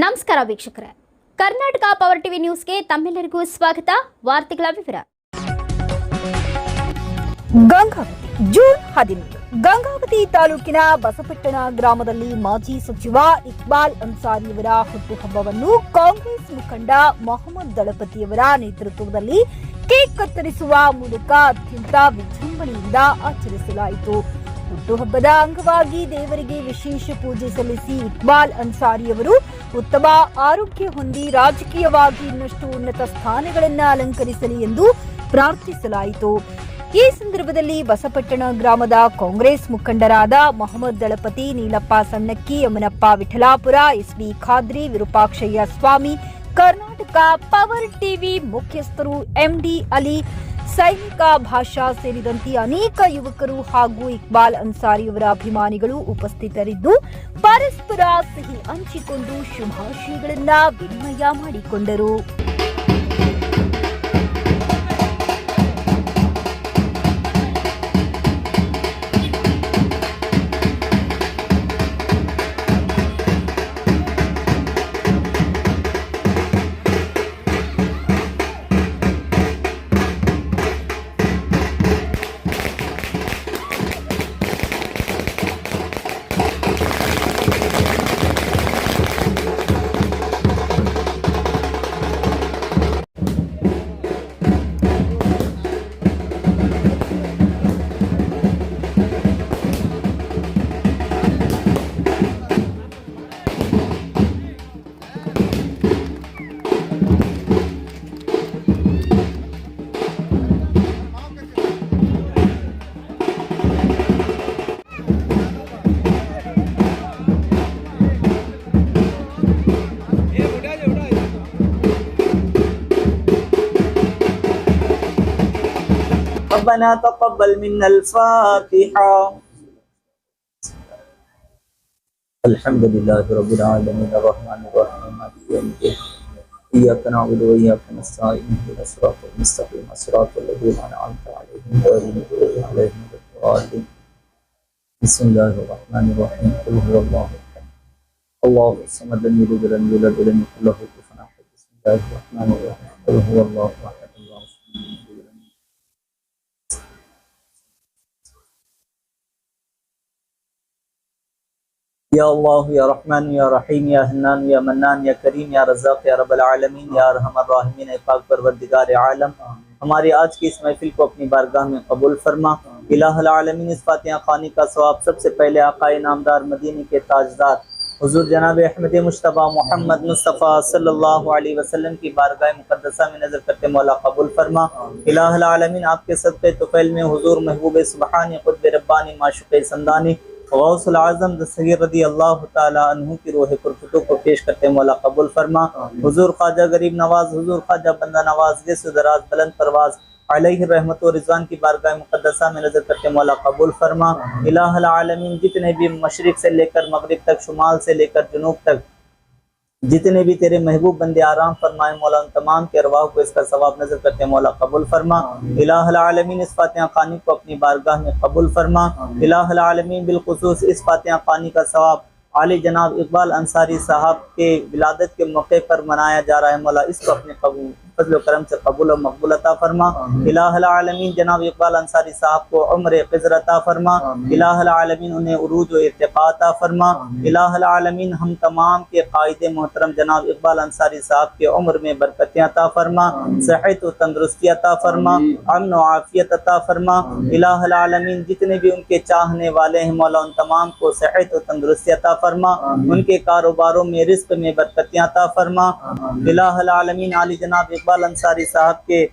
ನಮಸ್ಕಾರ ವೀಕ್ಷಕರೇ, Karnataka power TV ನ್ಯೂಸ್ಗೆ ತಮ್ಮೆಲ್ಲರಿಗೂ ಸ್ವಾಗತ. ವಾರ್ತೆಗಳ ವಿವರ. ಗಂಗಾವತಿ ಜೂನ್ 11 ಗಂಗಾವತಿ ತಾಲೂಕಿನ ಬಸಪಟ್ಟಣ ಗ್ರಾಮದಲ್ಲಿ ಮಾಜಿ ಸಚಿವ ಇಕ್ಬಾಲ್ ಅನ್ಸಾರಿಯವರ ಹುಟ್ಟುಹಬ್ಬವನ್ನು ಕಾಂಗ್ರೆಸ್ ಮುಖಂಡ ಮೊಹಮ್ಮದ್ ದಳಪತಿಯವರ ನೇತೃತ್ವದಲ್ಲಿ ಕೇಕ್ ಕತ್ತರಿಸುವ ಮೂಲಕ ಅತ್ಯಂತ ವಿಜೃಂಭಣೆಯಿಂದ ಆಚರಿಸಲಾಯಿತು. ಹುಟ್ಟುಹಬ್ಬದ ಅಂಗವಾಗಿ ದೇವರಿಗೆ ವಿಶೇಷ ಪೂಜೆ ಸಲ್ಲಿಸಿ ಇಕ್ಬಾಲ್ ಅನ್ಸಾರಿಯವರು ಉತ್ತಮ ಆರೋಗ್ಯ ಹೊಂದಿ ರಾಜಕೀಯವಾಗಿ ಇನ್ನಷ್ಟು ಉನ್ನತ ಸ್ಥಾನಗಳನ್ನು ಅಲಂಕರಿಸಲಿ ಎಂದು ಪ್ರಾರ್ಥಿಸಲಾಯಿತು. ಈ ಸಂದರ್ಭದಲ್ಲಿ ಬಸಪಟ್ಟಣ ಗ್ರಾಮದ ಕಾಂಗ್ರೆಸ್ ಮುಖಂಡರಾದ ಮೊಹಮ್ಮದ್ ದಳಪತಿ, ನೀಲಪ್ಪ ಸಣ್ಣಕ್ಕಿ, ಯಮನಪ್ಪ ವಿಠಲಾಪುರ, ಎಸ್ಬಿ ಖಾದ್ರಿ, ವಿರೂಪಾಕ್ಷಯ್ಯ ಸ್ವಾಮಿ, ಕರ್ನಾಟಕ ಪವರ್ ಟಿವಿ ಮುಖ್ಯಸ್ಥರು ಎಂಡಿ ಅಲಿ, ಸೈನಿಕ ಭಾಷಾ ಸೇರಿದಂತೆ ಅನೇಕ ಯುವಕರು ಹಾಗೂ ಇಕ್ಬಾಲ್ ಅನ್ಸಾರಿಯವರ ಅಭಿಮಾನಿಗಳು ಉಪಸ್ಥಿತರಿದ್ದು ಪರಸ್ಪರ ಸಿಹಿ ಹಂಚಿಕೊಂಡು ಶುಭಾಶಯಗಳನ್ನ ವಿನಿಮಯ ಮಾಡಿಕೊಂಡರು. ربنا تقبل منا الفاتحة. الحمد لله رب العالمين الرحمن الرحيم مالك يوم الدين إياك نعبد وإياك نستعين اهدنا الصراط المستقيم صراط الذين أنعمت عليهم غير المغضوب عليهم ولا الضالين. بسم الله الرحمن الرحيم قل هو الله أحد الله الصمد لم يلد ولم يولد ولم يكن له كفوا أحد. بسم الله الرحمن الرحيم قل هو الله أحد الله الصمد. یا اللہ یا رحمان یا رحیم یا حنان یا منان یا کریم یا رزاق یا رب العالمین یا ارحم الراحمین. اے پاک پروردگار عالم، ہماری آج کی اس محفل کو اپنی بارگاہ میں قبول فرما. الہ العالمین، اس فاتحہ خوانی کا ثواب سب سے پہلے آقا نامدار مدینے کے تاجدار حضور جناب احمد مجتبی محمد مصطفیٰ صلی اللہ علیہ وسلم کی بارگاہ مقدسہ میں نظر کرتے مولا قبول فرما. الہ العالمین، آپ کے صدقے طفیل میں حضور محبوب سبحانی قطب ربانی معشوق سندانی غوث العظم دستگیر رضی اللہ تعالی عنہ کی روح پرفتوں کو پیش کرتے مولا قبول فرما. حضور خواجہ غریب نواز، حضور خواجہ بندہ نواز گیس و دراز بلند پرواز علیہ رحمت و رضوان کی بارگاہ مقدسہ میں نظر کرتے مولا قبول فرما. الہ العالمین، جتنے بھی مشرق سے لے کر مغرب تک، شمال سے لے کر جنوب تک جتنے بھی تیرے محبوب بندے آرام فرمائے مولا، ان تمام کے ارواح کو اس کا ثواب نظر کرتے مولا قبول فرما. الہ العالمین، اس فاتحہ خوانی کو اپنی بارگاہ میں قبول فرما. الہ العالمین، بالخصوص اس فاتحہ خوانی کا ثواب عالی جناب اقبال انصاری صاحب کے ولادت کے موقع پر منایا جا رہا ہے مولا، اس کو اپنے فضل و کرم سے قبول و مقبول عطا فرما. الہ العالمین، جناب اقبال انصاری صاحب کو عمر قصر عطا فرما. الہ العالمین، انہیں عروج و ارتقاء عطا فرما. الہ العالمین، ہم تمام کے قائد محترم جناب اقبال انصاری صاحب کے عمر میں برکتیں عطا فرما، صحت و تندرستی عطا فرما، امن و عافیت عطا فرما. الہ العالمین، جتنے بھی ان کے چاہنے والے ہیں مولا، ان تمام کو صحت و تندرستی عطا فرما، ان کے کاروباروں میں رزق میں برکتیں عطا فرما. الہ العالمین، عالی جناب اقبال انصاری صاحب کے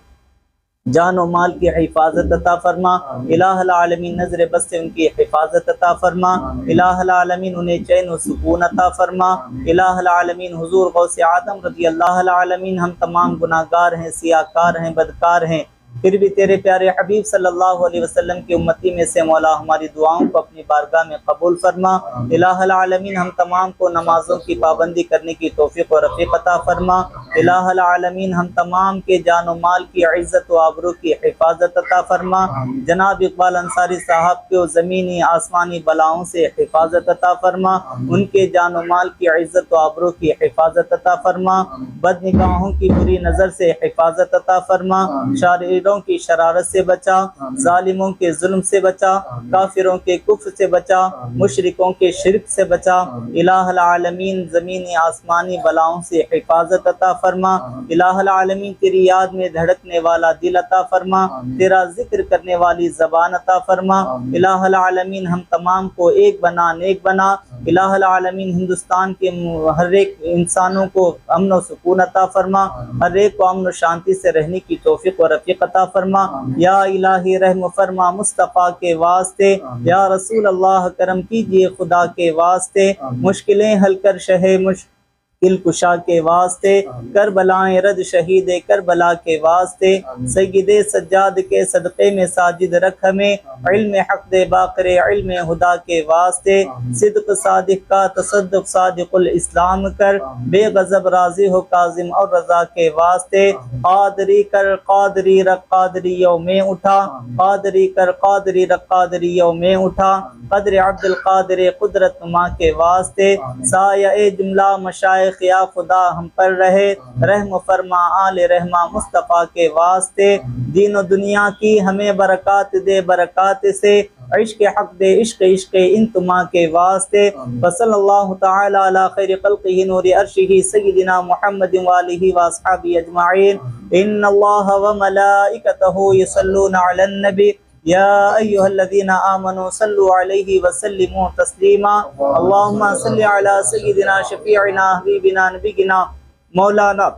جان و مال کی حفاظت عطا فرما. الہ العالمین، نظر بس سے ان کی حفاظت عطا فرما. الہ العالمین، انہیں چین و سکون عطا فرما. الہ العالمین، حضور غوث اعظم رضی اللہ العالمین، ہم تمام گناہگار ہیں، سیاہکار ہیں، بدکار ہیں، फिर भी तेरे प्यारे हबीब सल्लल्लाहु अलैहि वसल्लम की उम्मती में से मौला हमारी दुआओं को अपनी बारगाह में कबूल फरमा। इलाहुल आलमीन हम तमाम को नमाजों की पाबंदी करने की तौफीक और रफ़ीक अता फरमा। इलाहुल आलमीन हम तमाम के जान और माल की इज़्ज़त व आबरू की हिफाजत अता फरमा। जनाब इकबाल अंसारी साहब को ज़मीनी आसमानी बलाओं से हिफाजत अता फरमा। उनके जान और माल की इज़्ज़त व आबरू की हिफाजत अता फरमा। बदनिगाहों की बुरी नज़र से हिफाजत अता फरमा। शारीरों की शरारत से बचा, जालिमों के जुल्म से बचा, काफिरों के कुफ्र से बचा, मुशरिकों के शिरक से बचा। इलाहुल आलमीन ज़मीनी आसमानी बलाओं से हिफाजत अता फरमा। इलाहुल आलमीन तेरी याद में धड़कने वाला दिल अता फरमा, तेरा जिक्र करने वाली ज़बान अता फरमा। इलाहुल आलमीन हम तमाम को एक बना, नेक बना। इलाहुल आलमीन हिंदुस्तान के हर एक इंसानों को अमन और सुकून अता फरमा, हर एक को अमन और शांति से रहने की तौफीक और रफ़ीक अता फरमा। या इलाही रहम फरमा मुस्तफ़ा के वास्ते, या रसूल अल्लाह करम कीजिए खुदा के वास्ते। मुश्किलें हल कर शहे मुश्किल कुशा के वास्ते, करबलाएं रद शहीद करबला के वास्ते। सय्यदे सज्जाद के सदक़े में साजिद रख हमें, इल्म हक़ दे बाक़रे इल्म हुदा के वास्ते। सिद्क़ सादिक़ का तसद्दुक़ सादिक़ुल इस्लाम कर, बेगज़ब राज़ी हो काज़िम और रज़ा के वास्ते। क़ादरी कर क़ादरी रख क़ादरियों में उठा, क़ादरी कर क़ादरी रख क़ादरियों में उठा। क़द्र अब्दुल क़ादिर क़ुदरत माँ के वास्ते। साया ए जुमला मशाइख़ या खुदा हम पर रहे, रहम फरमा आले रहमा मुस्तफ़ा के वास्ते। दीन और दुनिया की हमें बरक़ात दे बरक़ात से, इश्क़ हक़ दे इश्क़ इश्क़ इंतमा के वास्ते। वसल्लल्लाहु तआला अला खैरि ख़ल्क़िही नूरि अर्शिही सय्यिदिना मुहम्मदिन व आलिही व अस्हाबिही अजमईन। इन्नल्लाह व मलाइकतहु युसल्लूना अलन नबी या अय्युहल्लज़ीना आमनू सल्लु अलैहि व सल्लिमू तस्लीमा। अल्लाहुम्मा सल्लि अला सय्यिदिना शफ़ीइना हबीबिना नबीना मौलाना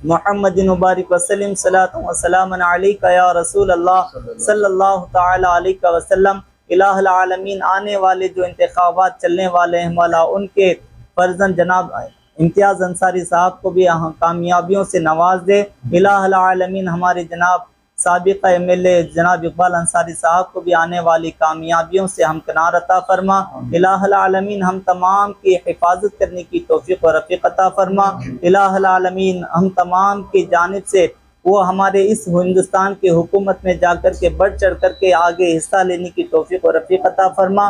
मुहम्मदिन मुबारक वसल्लम सलातु व सलामन अलैका या रसूल अल्लाह सल्लल्लाहु तआला अलैहि वसल्लम। इलाहुल आलमीन आने वाले जो इंतखाबात चलने वाले हैं मौला, उनके फर्जन जनाब इम्तियाज़ अंसारी साहब को भी कामयाबियों से नवाज दे। इलाहुल आलमीन हमारे जनाब साबिक़ एमएलए जनाब इकबाल अंसारी साहब को भी आने वाली कामयाबियों से हमकनार अता फरमा। इलाहुल आलमीन हम तमाम की हिफाजत करने की तौफीक और रफ़ीक अता फरमा। इलाहुल आलमीन हम तमाम की जानिब से वो हमारे इस हिंदुस्तान की हुकूमत में जाकर के बढ़ चढ़ कर के आगे हिस्सा लेने की तौफीक और रफ़ीक अता फरमा।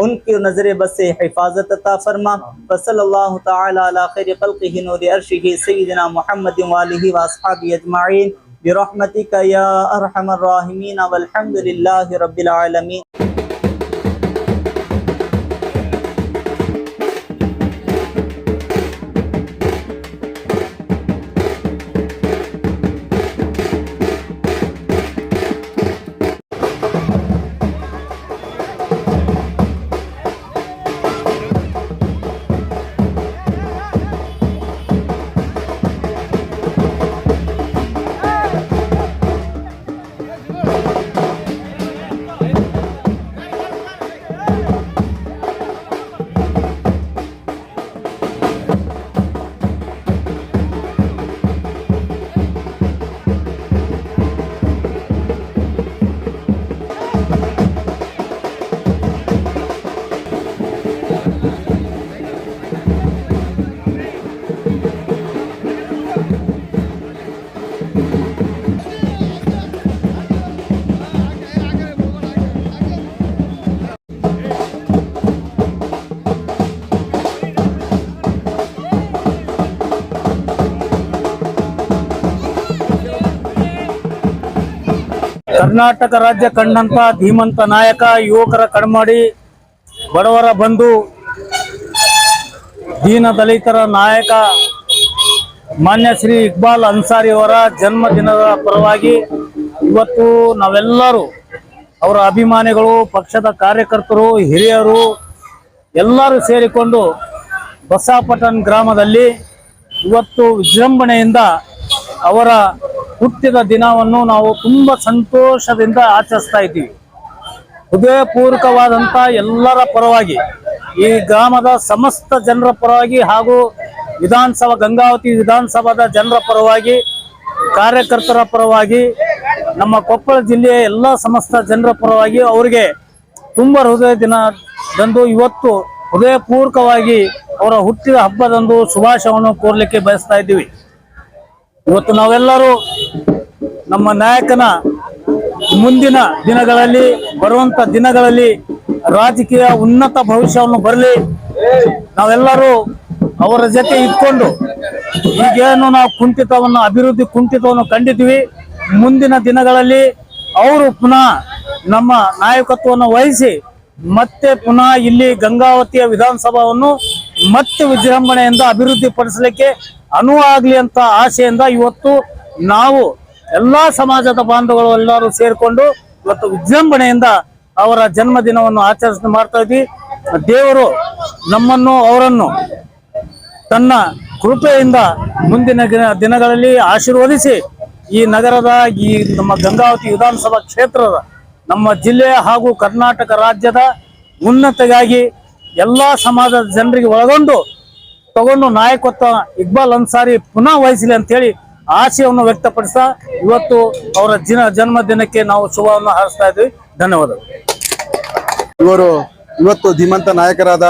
उनकी नज़र बस से हिफाजत अता फरमा। वसल्लल्लाहु तआला अला खैरि ख़ल्क़िही नूरि अर्शिही सय्यिदिना मुहम्मदिन व आलिही व अस्हाबिही अजमईन बिरहमतिका या अरहमर राहिमीन वल्हम्दुलिल्लाहि रब्बिल आलमीन। ಕರ್ನಾಟಕ ರಾಜ್ಯ ಕಂಡಂತ ಧೀಮಂತ ನಾಯಕ, ಯುವಕರ ಕಣ್ಮಾಡಿ, ಬಡವರ ಬಂಧು, ದೀನ ದಲಿತರ ನಾಯಕ ಮಾನ್ಯ ಶ್ರೀ ಇಕ್ಬಾಲ್ ಅನ್ಸಾರಿ ಅವರ ಜನ್ಮದಿನದ ಪರವಾಗಿ ಇವತ್ತು ನಾವೆಲ್ಲರೂ ಅವರ ಅಭಿಮಾನಿಗಳು, ಪಕ್ಷದ ಕಾರ್ಯಕರ್ತರು, ಹಿರಿಯರು ಎಲ್ಲರೂ ಸೇರಿಕೊಂಡು ಬಸಾಪಟ್ಟಣ ಗ್ರಾಮದಲ್ಲಿ ಇವತ್ತು ವಿಜೃಂಭಣೆಯಿಂದ ಅವರ ಹುಟ್ಟಿದ ದಿನವನ್ನು ನಾವು ತುಂಬ ಸಂತೋಷದಿಂದ ಆಚರಿಸ್ತಾ ಇದ್ದೀವಿ. ಹೃದಯಪೂರ್ವಕವಾದಂಥ ಎಲ್ಲರ ಪರವಾಗಿ, ಈ ಗ್ರಾಮದ ಸಮಸ್ತ ಜನರ ಪರವಾಗಿ ಹಾಗೂ ಗಂಗಾವತಿ ವಿಧಾನಸಭಾದ ಜನರ ಪರವಾಗಿ, ಕಾರ್ಯಕರ್ತರ ಪರವಾಗಿ ನಮ್ಮ ಕೊಪ್ಪಳ ಜಿಲ್ಲೆಯ ಎಲ್ಲ ಸಮಸ್ತ ಜನರ ಪರವಾಗಿ ಅವರಿಗೆ ತುಂಬ ಹೃದಯ ದಿನದಂದು ಇವತ್ತು ಹೃದಯಪೂರ್ವಕವಾಗಿ ಅವರ ಹುಟ್ಟಿದ ಹಬ್ಬದಂದು ಶುಭಾಶಯವನ್ನು ಕೋರಲಿಕ್ಕೆ ಬಯಸ್ತಾ ಇದ್ದೀವಿ. ಇವತ್ತು ನಾವೆಲ್ಲರೂ ನಮ್ಮ ನಾಯಕನ ಮುಂದಿನ ದಿನಗಳಲ್ಲಿ ಬರುವಂತ ದಿನಗಳಲ್ಲಿ ರಾಜಕೀಯ ಉನ್ನತ ಭವಿಷ್ಯವನ್ನು ಬರಲಿ, ನಾವೆಲ್ಲರೂ ಅವರ ಜೊತೆ ಇಟ್ಕೊಂಡು ಈಗೇನು ನಾವು ಅಭಿವೃದ್ಧಿ ಕುಂಠಿತವನ್ನು ಕಂಡಿದ್ವಿ, ಮುಂದಿನ ದಿನಗಳಲ್ಲಿ ಅವರು ಪುನಃ ನಮ್ಮ ನಾಯಕತ್ವವನ್ನು ವಹಿಸಿ ಮತ್ತೆ ಪುನಃ ಇಲ್ಲಿ ಗಂಗಾವತಿಯ ವಿಧಾನಸಭಾವನ್ನು ಮತ್ತೆ ವಿಜೃಂಭಣೆಯಿಂದ ಅಭಿವೃದ್ಧಿ ಪಡಿಸಲಿಕ್ಕೆ ಅನುವಾಗಲಿ ಅಂತ ಆಶೆಯಿಂದ ಇವತ್ತು ನಾವು ಎಲ್ಲಾ ಸಮಾಜದ ಬಾಂಧವರು ಎಲ್ಲರೂ ಸೇರಿಕೊಂಡು ಇವತ್ತು ವಿಜೃಂಭಣೆಯಿಂದ ಅವರ ಜನ್ಮದಿನವನ್ನು ಆಚರಣೆ ಮಾಡ್ತಾ ಇದ್ವಿ. ದೇವರು ನಮ್ಮನ್ನು ಅವರನ್ನು ತನ್ನ ಕೃಪೆಯಿಂದ ಮುಂದಿನ ದಿನಗಳಲ್ಲಿ ಆಶೀರ್ವದಿಸಿ ಈ ನಗರದ ಈ ನಮ್ಮ ಗಂಗಾವತಿ ವಿಧಾನಸಭಾ ಕ್ಷೇತ್ರದ ನಮ್ಮ ಜಿಲ್ಲೆಯ ಹಾಗೂ ಕರ್ನಾಟಕ ರಾಜ್ಯದ ಉನ್ನತಿಗಾಗಿ ಎಲ್ಲಾ ಸಮಾಜದ ಜನರಿಗೆ ತಗೊಂಡು ನಾಯಕತ್ವ ಇಕ್ಬಾಲ್ ಅನ್ಸಾರಿ ಪುನಃ ವಹಿಸಲಿ ಅಂತೇಳಿ ಆಶಯವನ್ನು ವ್ಯಕ್ತಪಡಿಸ್ತಾ ಇವತ್ತು ಅವರ ಜನ್ಮದಿನಕ್ಕೆ ನಾವು ಶುಭವನ್ನು ಹಾರೈಸ್ತಾ ಇದ್ವಿ. ಧನ್ಯವಾದಗಳು. ಇವತ್ತು ಧೀಮಂತ ನಾಯಕರಾದ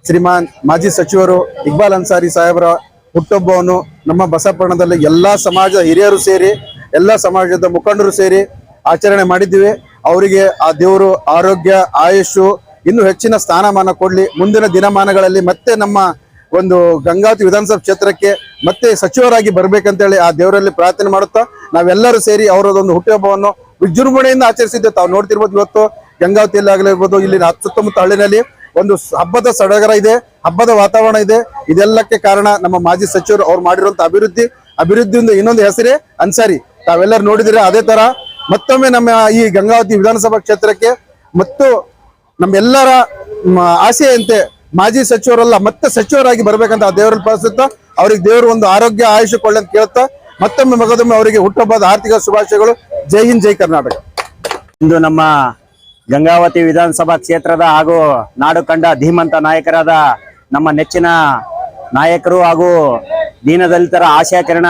ಶ್ರೀಮಾನ್ ಮಾಜಿ ಸಚಿವರು ಇಕ್ಬಾಲ್ ಅನ್ಸಾರಿ ಸಾಹೇಬರ ಹುಟ್ಟುಹಬ್ಬವನ್ನು ನಮ್ಮ ಬಸವಪಟ್ಟಣದಲ್ಲಿ ಎಲ್ಲಾ ಸಮಾಜದ ಹಿರಿಯರು ಸೇರಿ ಎಲ್ಲಾ ಸಮಾಜದ ಮುಖಂಡರು ಸೇರಿ ಆಚರಣೆ ಮಾಡಿದ್ದೀವಿ. ಅವರಿಗೆ ಆ ದೇವರು ಆರೋಗ್ಯ ಆಯುಷು ಇನ್ನೂ ಹೆಚ್ಚಿನ ಸ್ಥಾನಮಾನ ಕೊಡ್ಲಿ. ಮುಂದಿನ ದಿನಮಾನಗಳಲ್ಲಿ ಮತ್ತೆ ನಮ್ಮ ಒಂದು ಗಂಗಾವತಿ ವಿಧಾನಸಭಾ ಕ್ಷೇತ್ರಕ್ಕೆ ಮತ್ತೆ ಸಚಿವರಾಗಿ ಬರ್ಬೇಕಂತೇಳಿ ಆ ದೇವರಲ್ಲಿ ಪ್ರಾರ್ಥನೆ ಮಾಡುತ್ತಾ ನಾವೆಲ್ಲರೂ ಸೇರಿ ಅವರದೊಂದು ಹುಟ್ಟುಹಬ್ಬವನ್ನು ವಿಜೃಂಭಣೆಯಿಂದ ಆಚರಿಸಿದ್ದೇವೆ. ತಾವು ನೋಡ್ತಿರ್ಬೋದು, ಇವತ್ತು ಗಂಗಾವತಿಯಲ್ಲಿ ಆಗಲಿರ್ಬೋದು, ಇಲ್ಲಿ ಸುತ್ತಮುತ್ತ ಹಳ್ಳಿನಲ್ಲಿ ಒಂದು ಹಬ್ಬದ ಸಡಗರ ಇದೆ, ಹಬ್ಬದ ವಾತಾವರಣ ಇದೆ. ಇದೆಲ್ಲಕ್ಕೆ ಕಾರಣ ನಮ್ಮ ಮಾಜಿ ಸಚಿವರು ಅವ್ರು ಮಾಡಿರುವಂತ ಅಭಿವೃದ್ಧಿಯಿಂದ ಇನ್ನೊಂದು ಹೆಸರೇ ಅನ್ಸಾರಿ. ತಾವೆಲ್ಲರೂ ನೋಡಿದ್ರೆ ಅದೇ ತರ ಮತ್ತೊಮ್ಮೆ ನಮ್ಮ ಈ ಗಂಗಾವತಿ ವಿಧಾನಸಭಾ ಕ್ಷೇತ್ರಕ್ಕೆ ಮತ್ತು ನಮ್ಮೆಲ್ಲರ ಆಸೆಯಂತೆ ಮಾಜಿ ಸಚಿವರಲ್ಲ ಮತ್ತೆ ಸಚಿವರಾಗಿ ಬರ್ಬೇಕಂತ ಆ ದೇವರಲ್ಲಿ ಪ್ರಾರ್ಥಿಸುತ್ತಾ ಅವ್ರಿಗೆ ದೇವರು ಒಂದು ಆರೋಗ್ಯ ಆಯುಷ್ ಕೊಳ್ಳಿ ಅಂತ ಕೇಳ್ತಾ ಮತ್ತೊಮ್ಮೆ ಮಗದೊಮ್ಮೆ ಅವರಿಗೆ ಹುಟ್ಟುಹಬ್ಬದ ಆರ್ಥಿಕ ಶುಭಾಶಯಗಳು. ಜೈ ಹಿಂದ್, ಜೈ ಕರ್ನಾಟಕ. ಇಂದು ನಮ್ಮ ಗಂಗಾವತಿ ವಿಧಾನಸಭಾ ಕ್ಷೇತ್ರದ ಹಾಗೂ ನಾಡು ಕಂಡ ಧೀಮಂತ ನಾಯಕರಾದ ನಮ್ಮ ನೆಚ್ಚಿನ ನಾಯಕರು ಹಾಗೂ ದೀನದಲಿತರ ಆಶಯಕಿರಣ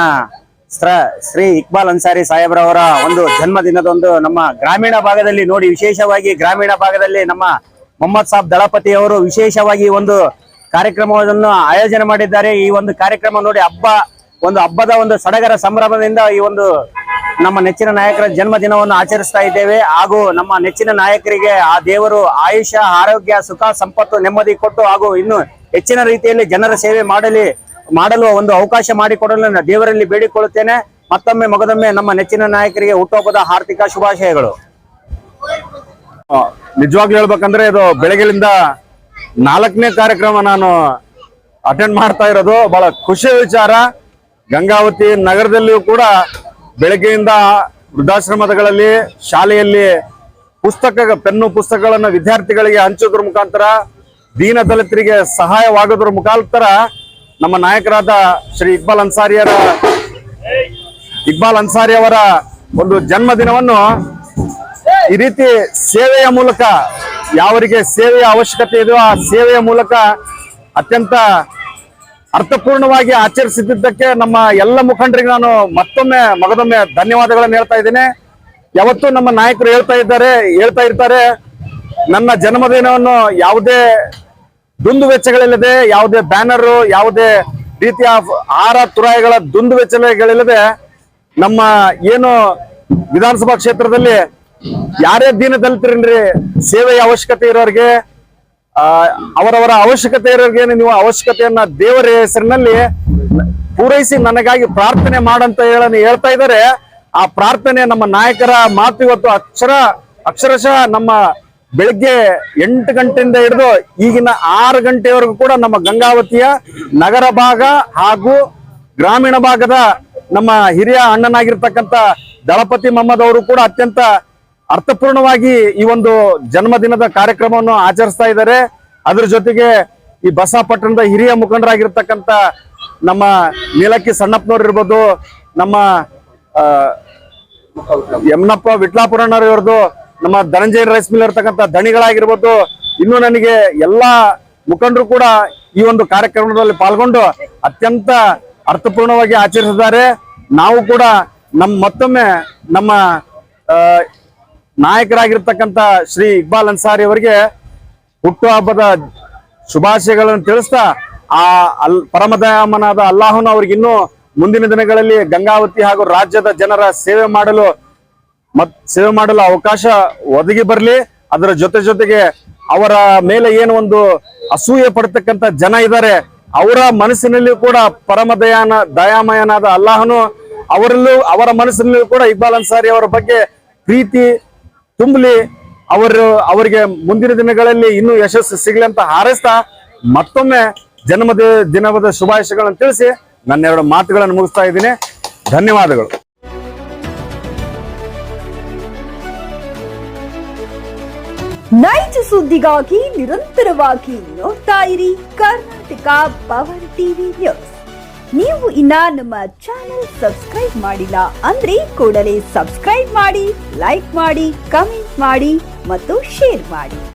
ಶ್ರೀ ಇಕ್ಬಾಲ್ ಅನ್ಸಾರಿ ಸಾಹೇಬ್ರವರ ಒಂದು ಜನ್ಮದಿನದೊಂದು ನಮ್ಮ ಗ್ರಾಮೀಣ ಭಾಗದಲ್ಲಿ ನೋಡಿ, ವಿಶೇಷವಾಗಿ ಗ್ರಾಮೀಣ ಭಾಗದಲ್ಲಿ ನಮ್ಮ ಮೊಹಮ್ಮದ್ ಸಾಬ್ ದಳಪತಿ ಅವರು ವಿಶೇಷವಾಗಿ ಒಂದು ಕಾರ್ಯಕ್ರಮವನ್ನು ಆಯೋಜನೆ ಮಾಡಿದ್ದಾರೆ. ಈ ಒಂದು ಕಾರ್ಯಕ್ರಮ ನೋಡಿ ಹಬ್ಬದ ಒಂದು ಸಡಗರ ಸಂಭ್ರಮದಿಂದ ಈ ಒಂದು ನಮ್ಮ ನೆಚ್ಚಿನ ನಾಯಕರ ಜನ್ಮದಿನವನ್ನು ಆಚರಿಸ್ತಾ ಇದ್ದೇವೆ. ಹಾಗೂ ನಮ್ಮ ನೆಚ್ಚಿನ ನಾಯಕರಿಗೆ ಆ ದೇವರು ಆಯುಷ ಆರೋಗ್ಯ ಸುಖ ಸಂಪತ್ತು ನೆಮ್ಮದಿ ಕೊಟ್ಟು ಹಾಗೂ ಇನ್ನು ಹೆಚ್ಚಿನ ರೀತಿಯಲ್ಲಿ ಜನರ ಸೇವೆ ಮಾಡಲು ಒಂದು ಅವಕಾಶ ಮಾಡಿಕೊಡಲು ದೇವರಲ್ಲಿ ಬೇಡಿಕೊಳ್ಳುತ್ತೇನೆ. ಮತ್ತೊಮ್ಮೆ ಮಗದೊಮ್ಮೆ ನಮ್ಮ ನೆಚ್ಚಿನ ನಾಯಕರಿಗೆ ಹುಟ್ಟುಹಬ್ಬದ ಹಾರ್ದಿಕ ಶುಭಾಶಯಗಳು. ನಿಜವಾಗ್ಲೂ ಹೇಳ್ಬೇಕಂದ್ರೆ ಇದು ಬೆಳಗ್ಗೆಯಿಂದ 4ನೇ ಕಾರ್ಯಕ್ರಮ ನಾನು ಅಟೆಂಡ್ ಮಾಡ್ತಾ ಇರೋದು. ಬಹಳ ಖುಷಿಯ ವಿಚಾರ. ಗಂಗಾವತಿ ನಗರದಲ್ಲಿಯೂ ಕೂಡ ಬೆಳಗ್ಗೆಯಿಂದ ವೃದ್ಧಾಶ್ರಮಗಳಲ್ಲಿ ಶಾಲೆಯಲ್ಲಿ ಪೆನ್ನು ಪುಸ್ತಕಗಳನ್ನು ವಿದ್ಯಾರ್ಥಿಗಳಿಗೆ ಹಂಚೋದ್ರ ಮುಖಾಂತರ ದೀನ ದಲಿತರಿಗೆ ಸಹಾಯವಾಗೋದ್ರ ಮುಖಾಂತರ ನಮ್ಮ ನಾಯಕರಾದ ಶ್ರೀ ಇಕ್ಬಾಲ್ ಅನ್ಸಾರಿ ಅವರ ಒಂದು ಜನ್ಮದಿನವನ್ನು ಈ ರೀತಿ ಸೇವೆಯ ಮೂಲಕ ಯಾವರಿಗೆ ಸೇವೆಯ ಅವಶ್ಯಕತೆ ಇದೆಯೋ ಆ ಸೇವೆಯ ಮೂಲಕ ಅತ್ಯಂತ ಅರ್ಥಪೂರ್ಣವಾಗಿ ಆಚರಿಸಿದ್ದಕ್ಕೆ ನಮ್ಮ ಎಲ್ಲ ಮುಖಂಡರಿಗೆ ನಾನು ಮಗದೊಮ್ಮೆ ಧನ್ಯವಾದಗಳನ್ನು ಹೇಳ್ತಾ ಇದ್ದೇನೆ. ಯಾವತ್ತೂ ನಮ್ಮ ನಾಯಕರು ಹೇಳ್ತಾ ಇರ್ತಾರೆ, ನನ್ನ ಜನ್ಮದಿನವನ್ನು ಯಾವುದೇ ದುಂದು ವೆಚ್ಚಗಳಿಲ್ಲದೆ, ಯಾವುದೇ ಬ್ಯಾನರ್, ಯಾವುದೇ ರೀತಿಯ ಆಹಾರ ತುರಾಯಿಗಳ ದುಂದು ವೆಚ್ಚಗಳಿಲ್ಲದೆ ನಮ್ಮ ಏನು ವಿಧಾನಸಭಾ ಕ್ಷೇತ್ರದಲ್ಲಿ ಯಾರೇ ದೀನ ದಲಿತರನ್ರಿ ಸೇವೆಯ ಅವಶ್ಯಕತೆ ಇರೋರಿಗೆ ಅವರವರ ಅವಶ್ಯಕತೆ ಇರೋರಿಗೆ ನೀವು ಅವಶ್ಯಕತೆಯನ್ನ ದೇವರ ಹೆಸರಿನಲ್ಲಿ ಪೂರೈಸಿ ನನಗಾಗಿ ಪ್ರಾರ್ಥನೆ ಮಾಡಂತ ಹೇಳ್ತಾ ಇದ್ದಾರೆ. ಆ ಪ್ರಾರ್ಥನೆ ನಮ್ಮ ನಾಯಕರ ಮಾತು ಇವತ್ತು ಅಕ್ಷರಶಃ ನಮ್ಮ ಬೆಳಿಗ್ಗೆ 8 ಗಂಟೆಯಿಂದ ಹಿಡಿದು ಈಗಿನ 6 ಗಂಟೆವರೆಗೂ ಕೂಡ ನಮ್ಮ ಗಂಗಾವತಿಯ ನಗರ ಭಾಗ ಹಾಗೂ ಗ್ರಾಮೀಣ ಭಾಗದ ನಮ್ಮ ಹಿರಿಯ ಅಣ್ಣನಾಗಿರ್ತಕ್ಕಂಥ ದಳಪತಿ ಮೊಹಮ್ಮದ್ ಅವರು ಕೂಡ ಅತ್ಯಂತ ಅರ್ಥಪೂರ್ಣವಾಗಿ ಈ ಒಂದು ಜನ್ಮದಿನದ ಕಾರ್ಯಕ್ರಮವನ್ನು ಆಚರಿಸ್ತಾ ಇದ್ದಾರೆ. ಅದ್ರ ಜೊತೆಗೆ ಈ ಬಸವಪಟ್ಟಣದ ಹಿರಿಯ ಮುಖಂಡರಾಗಿರ್ತಕ್ಕಂಥ ನಮ್ಮ ನೀಲಕ್ಕಿ ಸಣ್ಣಪ್ಪನವ್ರು ಇರ್ಬೋದು, ನಮ್ಮ ಯಮನಪ್ಪ ವಿಟ್ಲಾಪುರಣ್ಣವ್ರು ಇರ್ಬೋದು, ನಮ್ಮ ಧನಂಜಯ ರೈಸ್ ಮಿಲ್ ಇರ್ತಕ್ಕಂಥ ದಣಿಗಳಾಗಿರ್ಬೋದು, ಇನ್ನು ನನಗೆ ಎಲ್ಲಾ ಮುಖಂಡರು ಕೂಡ ಈ ಒಂದು ಕಾರ್ಯಕ್ರಮದಲ್ಲಿ ಪಾಲ್ಗೊಂಡು ಅತ್ಯಂತ ಅರ್ಥಪೂರ್ಣವಾಗಿ ಆಚರಿಸಿದ್ದಾರೆ. ನಾವು ಕೂಡ ಮತ್ತೊಮ್ಮೆ ನಮ್ಮ ನಾಯಕರಾಗಿರ್ತಕ್ಕಂಥ ಶ್ರೀ ಇಕ್ಬಾಲ್ ಅನ್ಸಾರಿ ಅವರಿಗೆ ಹುಟ್ಟುಹಬ್ಬದ ಶುಭಾಶಯಗಳನ್ನು ತಿಳಿಸ್ತಾ ಪರಮದಯಾಮನಾದ ಅಲ್ಲಾಹನು ಅವ್ರಿಗೆ ಇನ್ನೂ ಮುಂದಿನ ದಿನಗಳಲ್ಲಿ ಗಂಗಾವತಿ ಹಾಗೂ ರಾಜ್ಯದ ಜನರ ಸೇವೆ ಮಾಡಲು ಅವಕಾಶ ಒದಗಿ ಬರಲಿ. ಅದರ ಜೊತೆಗೆ ಅವರ ಮೇಲೆ ಏನು ಒಂದು ಅಸೂಯೆ ಪಡ್ತಕ್ಕಂಥ ಜನ ಇದ್ದಾರೆ, ಅವರ ಮನಸ್ಸಿನಲ್ಲಿ ಕೂಡ ದಯಾಮಯನಾದ ಅಲ್ಲಾಹನು ಅವರ ಮನಸ್ಸಿನಲ್ಲಿ ಕೂಡ ಇಕ್ಬಾಲ್ ಅನ್ಸಾರಿ ಅವರ ಬಗ್ಗೆ ಪ್ರೀತಿ ತುಂಬಲಿ, ಅವರಿಗೆ ಮುಂದಿನ ದಿನಗಳಲ್ಲಿ ಇನ್ನೂ ಯಶಸ್ಸು ಸಿಗಲಿ ಅಂತ ಹಾರೈಸ್ತಾ ಮತ್ತೊಮ್ಮೆ ದಿನದ ಶುಭಾಶಯಗಳನ್ನು ತಿಳಿಸಿ ನನ್ನೆರಡು ಮಾತುಗಳನ್ನು ಮುಗಿಸ್ತಾ ಇದ್ದೀನಿ. ಧನ್ಯವಾದಗಳು. ನೈಜ ಸುದ್ದಿಗಾಗಿ ನಿರಂತರವಾಗಿ ನೋಡ್ತಾ ಇರಿ ಕರ್ನಾಟಕ ಪವರ್ ಟಿವಿ ನ್ಯೂಸ್. ನೀವು ಇನ್ನ ನಮ್ಮ ಚಾನೆಲ್ ಸಬ್ಸ್ಕ್ರೈಬ್ ಮಾಡಿಲ್ಲ ಅಂದ್ರೆ ಕೂಡಲೇ ಸಬ್ಸ್ಕ್ರೈಬ್ ಮಾಡಿ, ಲೈಕ್ ಮಾಡಿ, ಕಮೆಂಟ್ ಮಾಡಿ ಮತ್ತು ಶೇರ್ ಮಾಡಿ.